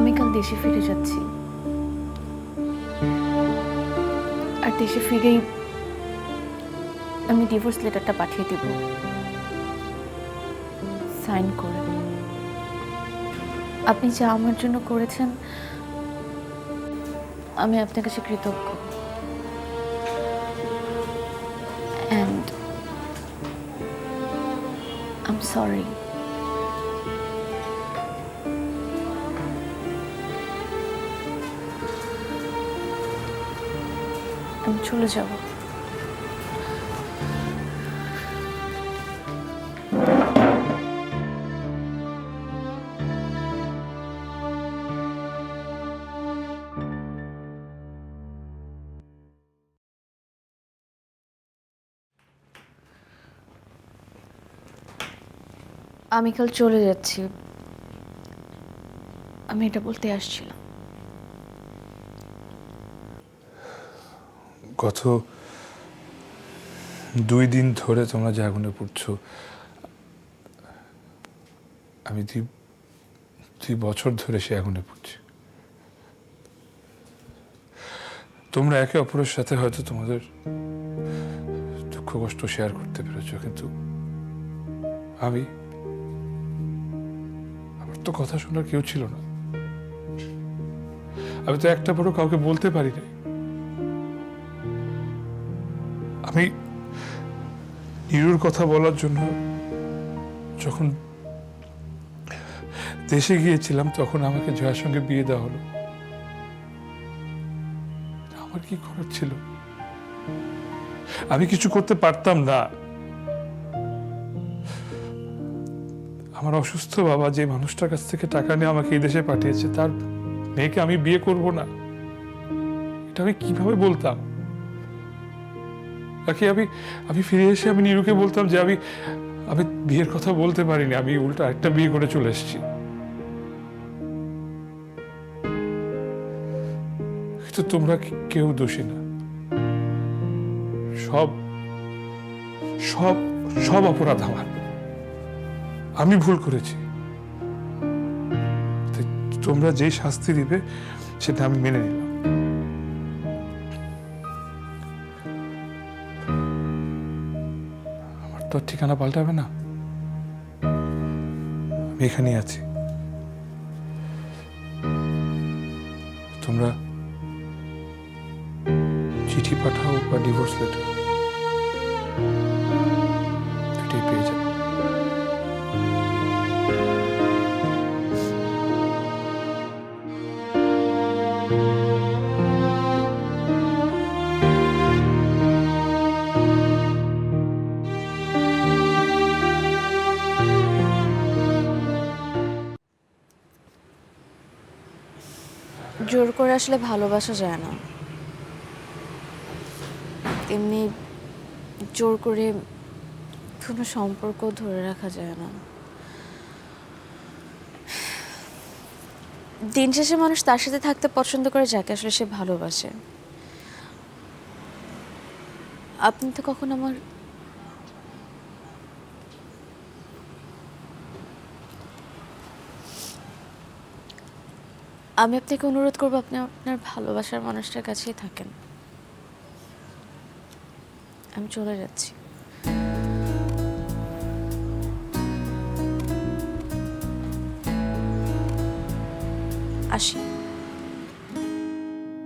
আমি কাল দেশে ফিরে যাচ্ছি, আর দেশে ফিরেই আমি ডিভোর্স লেটারটা পাঠিয়ে দেব সাইন করে। আপনি যা আমার জন্য করেছেন আমি আপনার কাছে কৃতজ্ঞ। And I'm sorry. আমি চলে যাব। আমি কাল চলে যাচ্ছি, আমি এটা বলতে আসছিলাম। গত 2 দিন ধরে তোমরা যে আগুনে পুড়ছো, আমি 2 বছর ধরে সে আগুনে পুড়ছি। তোমরা একে অপরের সাথে হয়তো তোমাদের দুঃখ কষ্ট শেয়ার করতে পেরেছো, কিন্তু আমার তো কথা শোনার কেউ ছিল না। আমি তো একটা বড় কাউকে বলতে পারি না। আমি নীরুর কথা বলার জন্য যখন দেশে গিয়েছিলাম, তখন আমাকে জয়ার সঙ্গে বিয়ে দেওয়া হলো। আমার কি করার ছিল? আমি কিছু করতে পারতাম না। আমার অসুস্থ বাবা যে মানুষটার কাছ থেকে টাকা নিয়ে আমাকে এই দেশে পাঠিয়েছে, তার মেয়েকে আমি বিয়ে করব না, এটা আমি কিভাবে বলতাম? নাকি আমি ফিরে এসে আমি নীরুকে বলতাম যে আমি বিয়ের কথা বলতে পারিনি, আমি উল্টা একটা বিয়ে করে চলে এসেছি। কিন্তু তোমরা কেউ দোষী না। সব সব সব অপরাধ আমার। আমি ভুল করেছি। তোমরা যে শাস্তি দিবে সেটা আমি মেনে নিলাম। আমার তো ঠিকানা পাল্টাবে না। আমি এখানেই আছি। তোমরা চিঠি পাঠাও বা ডিভোর্স লেটার, দুইটাই পেয়ে যাবে। জোর করে আসলে ভালোবাসা যায় না, এমনি জোর করে কোনো সম্পর্ক ধরে রাখা যায় না। দিন শেষে মানুষ তার সাথে থাকতে পছন্দ করে যাকে আসলে সে ভালোবাসে। আপনি তো কখন আমি আপনাকে অনুরোধ করবো আপনি আপনার ভালোবাসার মানুষটার কাছেই থাকেন। আমি চলে যাচ্ছি। আসি।